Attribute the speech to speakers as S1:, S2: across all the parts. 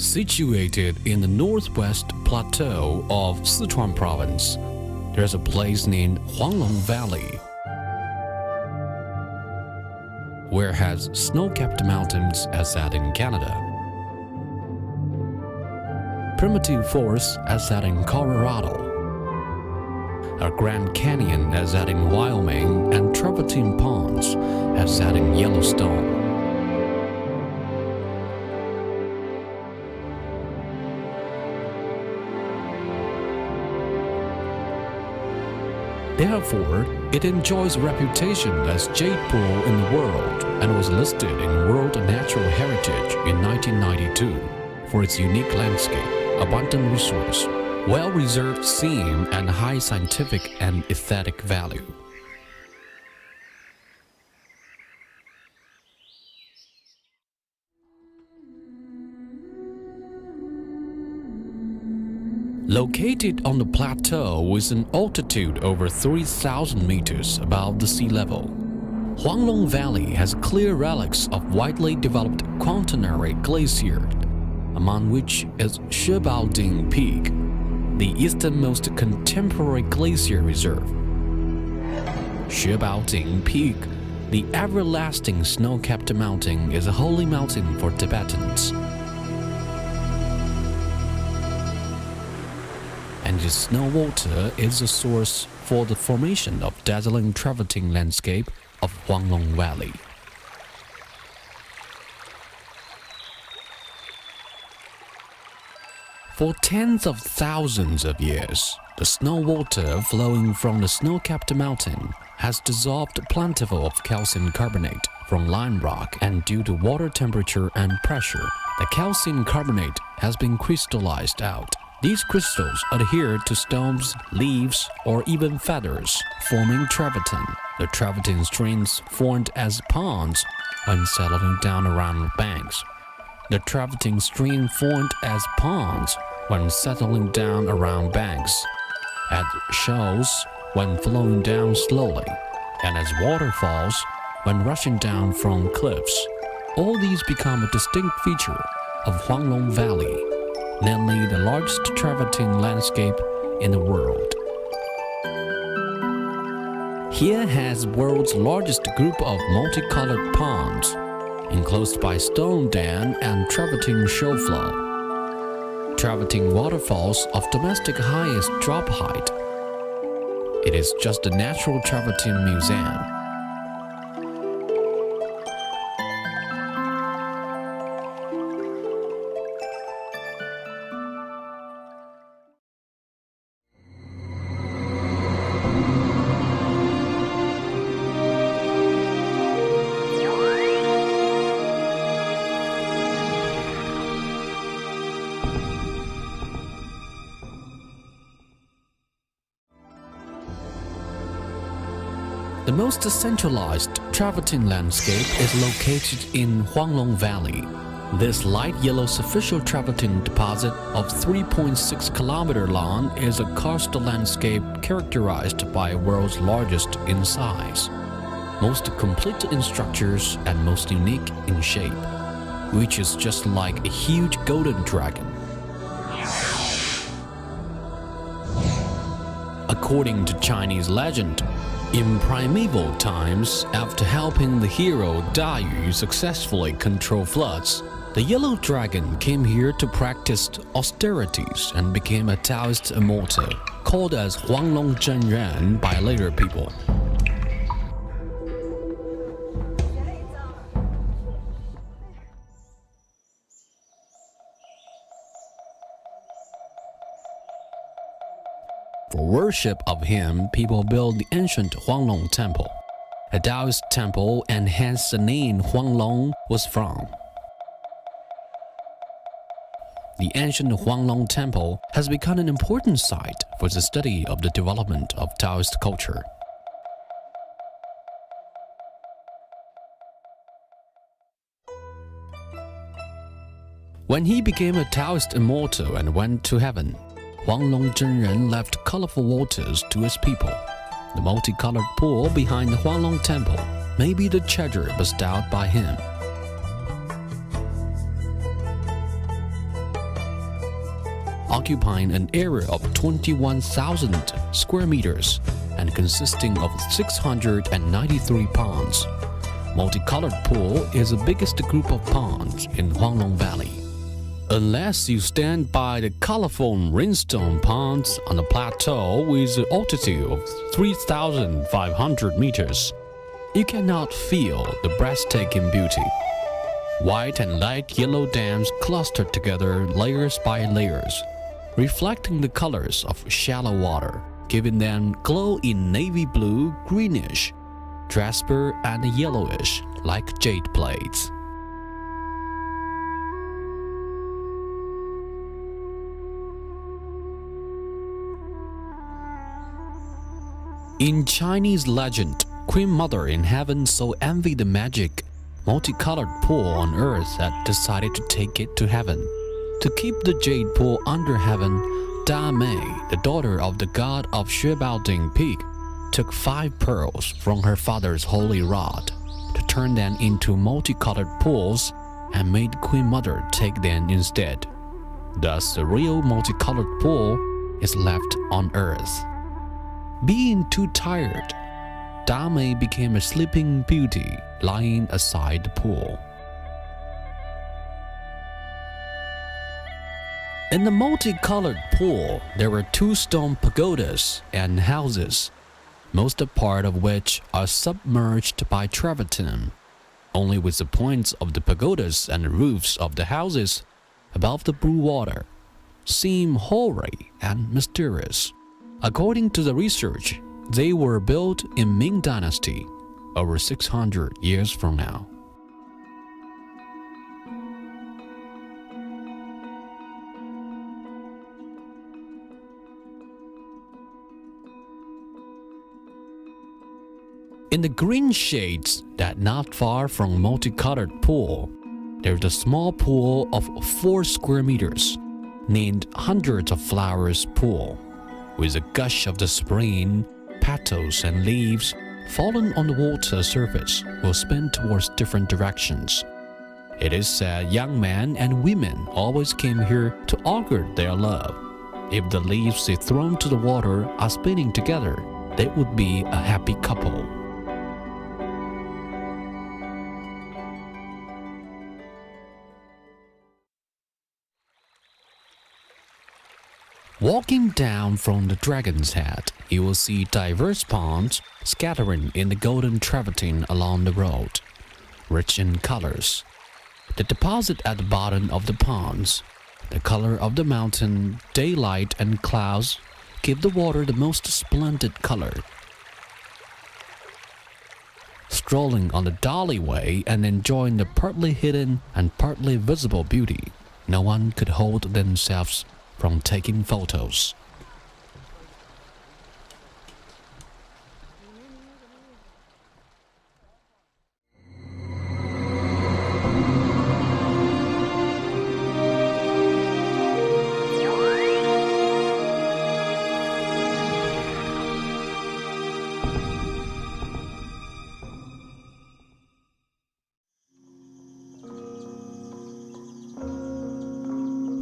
S1: Situated in the northwest plateau of Sichuan province, there's a place named Huanglong Valley, where has snow-capped mountains as that in Canada, primitive forests as that in Colorado, a Grand Canyon as that in Wyoming, and travertine ponds as that in Yellowstone. Therefore, it enjoys a reputation as jade pool in the world and was listed in World Natural Heritage in 1992 for its unique landscape, abundant resource, well-reserved scene, and high scientific and aesthetic value. Located on the plateau with an altitude over 3,000 meters above the sea level, Huanglong Valley has clear relics of widely developed Quaternary glacier, among which is Shibaoding Peak, the easternmost contemporary glacier reserve. Shibaoding Peak, the everlasting snow-capped mountain, is a holy mountain for Tibetans. And its snow water is a source for the formation of dazzling travertine landscape of Huanglong Valley. For tens of thousands of years, the snow water flowing from the snow-capped mountain has dissolved plentiful of calcium carbonate from lime rock, and due to water temperature and pressure, the calcium carbonate has been crystallized out. These crystals adhere to stones, leaves, or even feathers, forming travertine. The travertine streams formed as ponds when settling down around banks. The travertine stream formed as ponds when settling down around banks, as shoals when flowing down slowly, and as waterfalls when rushing down from cliffs. All these become a distinct feature of Huanglong Valley, namely the largest travertine landscape in the world. Here has world's largest group of multicolored ponds, enclosed by stone dam and travertine show flow. Travertine waterfalls of domestic highest drop height. It is just a natural travertine museum. The most centralized travertine landscape is located in Huanglong Valley. This light yellow superficial travertine deposit of 3.6 km long is a karst landscape characterized by world's largest in size, most complete in structures, and most unique in shape, which is just like a huge golden dragon. According to Chinese legend, in primeval times, after helping the hero Da Yu successfully control floods, the yellow dragon came here to practice austerities and became a Taoist immortal, called as Huanglong Zhengyuan by later people. For worship of him, people built the ancient Huanglong Temple, a Taoist temple, and hence the name Huanglong was from. The ancient Huanglong Temple has become an important site for the study of the development of Taoist culture. When he became a Taoist immortal and went to heaven, Huanglong Zhengyuan left colorful waters to his people. The multicolored pool behind the Huanglong Temple may be the treasure bestowed by him. occupying an area of 21,000 square meters and consisting of 693 ponds. Multicolored Pool is the biggest group of ponds in Huanglong Valley. Unless you stand by the colorful rhinestone ponds on a plateau with an altitude of 3,500 meters, you cannot feel the breathtaking beauty. White and light yellow dams clustered together layers by layers, reflecting the colors of shallow water, giving them glow in navy blue, greenish, jasper, and yellowish like jade plates. In Chinese legend, Queen Mother in Heaven so envied the magic, multicolored pool on earth that decided to take it to heaven. To keep the jade pool under heaven, Da Mei, the daughter of the god of Xuebaoding Peak, took 5 pearls from her father's holy rod to turn them into multicolored pools and made Queen Mother take them instead. Thus, the real multicolored pool is left on earth. Being too tired, Da Mei became a sleeping beauty lying aside the pool. In the multicolored pool, there were 2 stone pagodas and houses, most part of which are submerged by travertine, only with the points of the pagodas and the roofs of the houses above the blue water seem hoary and mysterious. According to the research, they were built in Ming Dynasty over 600 years from now. In the green shades that not far from multicolored pool, there's a small pool of 4 square meters named Hundreds of Flowers Pool, with a gush of the spring, petals and leaves fallen on the water surface will spin towards different directions. It is said young men and women always came here to augur their love. If the leaves they thrown to the water are spinning together, they would be a happy couple. Walking down from the Dragon's Head, you will see diverse ponds scattering in the golden travertine along the road, rich in colors. The deposit at the bottom of the ponds, the color of the mountain, daylight and clouds give the water the most splendid color. Strolling on the Dolly Way and enjoying the partly hidden and partly visible beauty, no one could hold themselves from taking photos.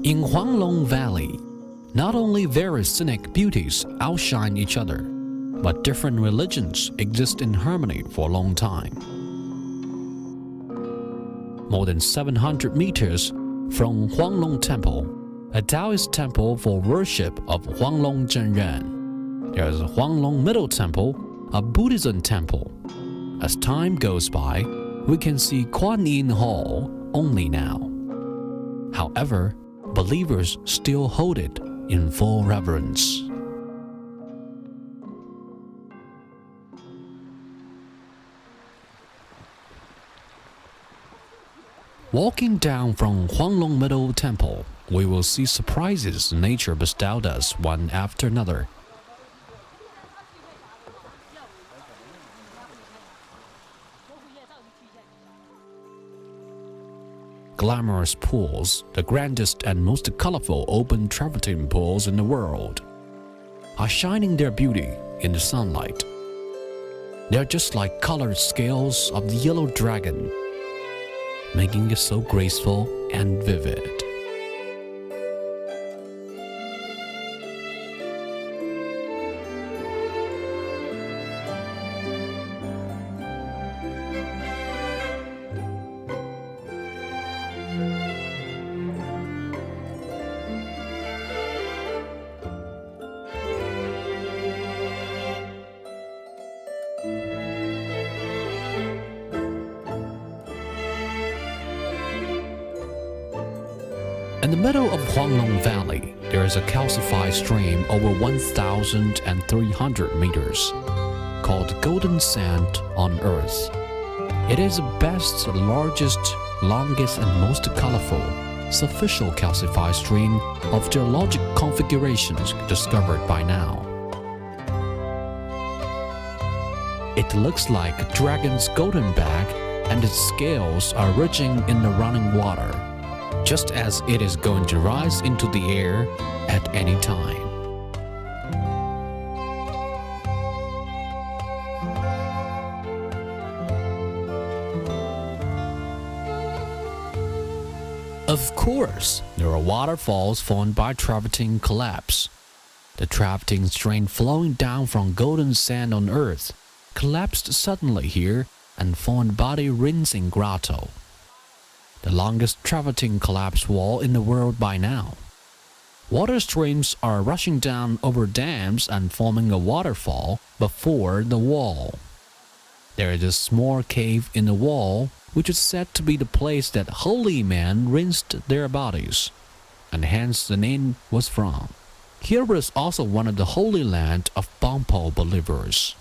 S1: In Huanglong Valley, not only various scenic beauties outshine each other, but different religions exist in harmony for a long time. More than 700 meters from Huanglong Temple, a Taoist temple for worship of Huanglong Zhenren, there is a Huanglong Middle Temple, a Buddhism temple. As time goes by, we can see Kuan Yin Hall only now. However, believers still hold it in full reverence. Walking down from Huanglong Middle Temple, we will see surprises nature bestowed us one after another. Glamorous pools, the grandest and most colorful open travertine pools in the world, are shining their beauty in the sunlight. They're just like colored scales of the yellow dragon, making it so graceful and vivid. In the middle of Huanglong Valley, there is a calcified stream over 1,300 meters, called Golden Sand on Earth. It is the best, largest, longest, and most colorful superficial calcified stream of geologic configurations discovered by now. It looks like a dragon's golden back, and its scales are ridging in the running water, just as it is going to rise into the air at any time. Of course, there are waterfalls formed by travertine collapse. The travertine stream flowing down from golden sand on Earth collapsed suddenly here and formed Body Rinsing Grotto, the longest travertine collapse wall in the world by now. Water streams are rushing down over dams and forming a waterfall before the wall. There is a small cave in the wall, which is said to be the place that holy men rinsed their bodies, and hence the name was from. Here was also one of the holy land of Bangpo believers.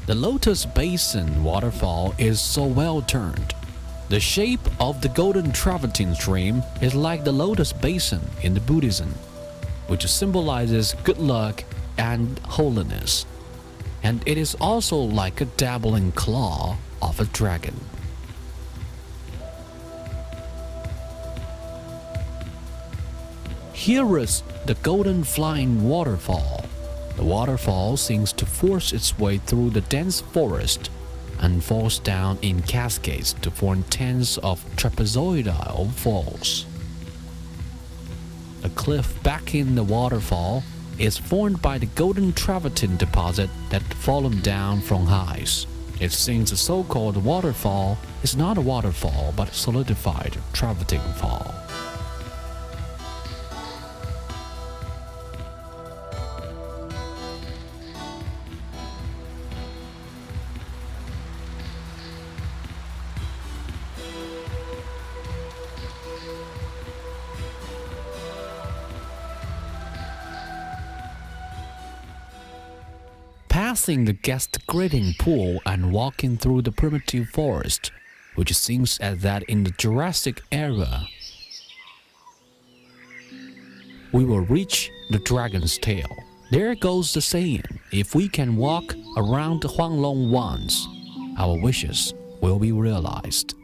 S1: The Lotus Basin waterfall is so well turned. The shape of the golden travertine stream is like the Lotus Basin in the Buddhism, which symbolizes good luck and holiness. And it is also like a dabbling claw of a dragon. Here is the golden flying waterfall. The waterfall seems to force its way through the dense forest and falls down in cascades to form tens of trapezoidal falls. The cliff backing the waterfall is formed by the golden travertine deposit that fallen down from heights. It seems the so-called waterfall is not a waterfall but a solidified travertine fall. Passing the guest greeting pool and walking through the primitive forest, which seems as that in the Jurassic era, we will reach the dragon's tail. There goes the saying, if we can walk around the Huanglong once, our wishes will be realized.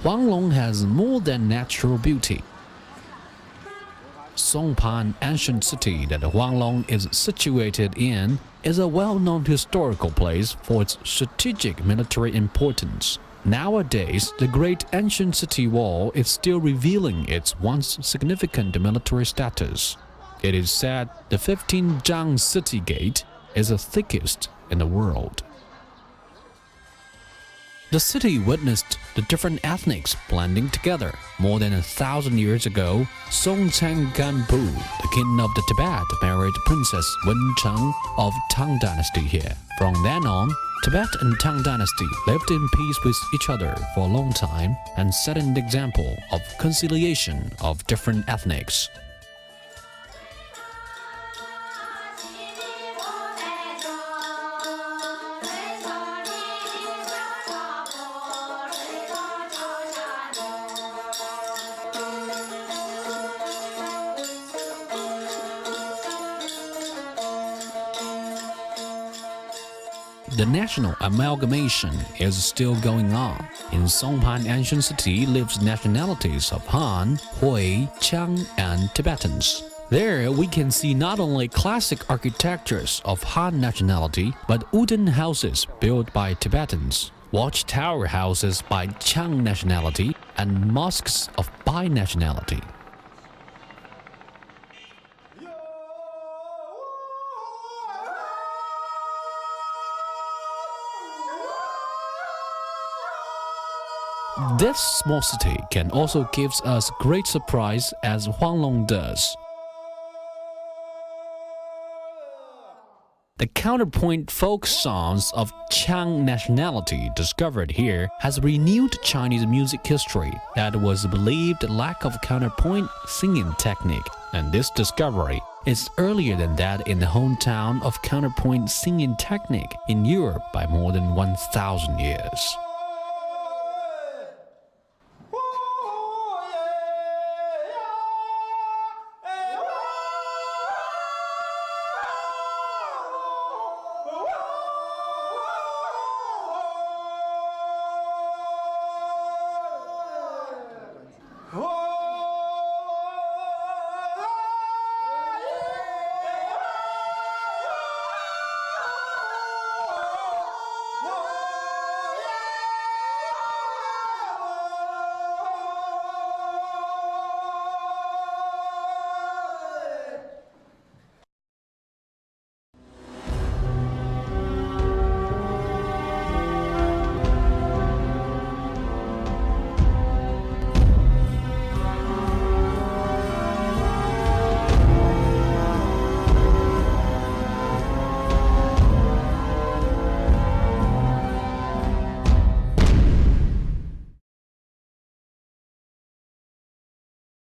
S1: Huanglong has more than natural beauty. Songpan ancient city that Huanglong is situated in is a well-known historical place for its strategic military importance. Nowadays, the great ancient city wall is still revealing its once significant military status. It is said the 15 Zhang city gate is the thickest in the world. The city witnessed the different ethnics blending together. More than 1,000 years ago, Song Changanpu, the king of the Tibet, married Princess Wen Cheng of Tang Dynasty here. From then on, Tibet and Tang Dynasty lived in peace with each other for a long time and set an example of conciliation of different ethnics. The national amalgamation is still going on. In Songpan ancient city lives nationalities of Han, Hui, Qiang, and Tibetans. There we can see not only classic architectures of Han nationality, but wooden houses built by Tibetans, watchtower houses by Qiang nationality, and mosques of Bai nationality. This small city can also give us great surprise as Huanglong does. The counterpoint folk songs of Chang nationality discovered here has renewed Chinese music history that was believed lack of counterpoint singing technique, and this discovery is earlier than that in the hometown of counterpoint singing technique in Europe by more than 1,000 years.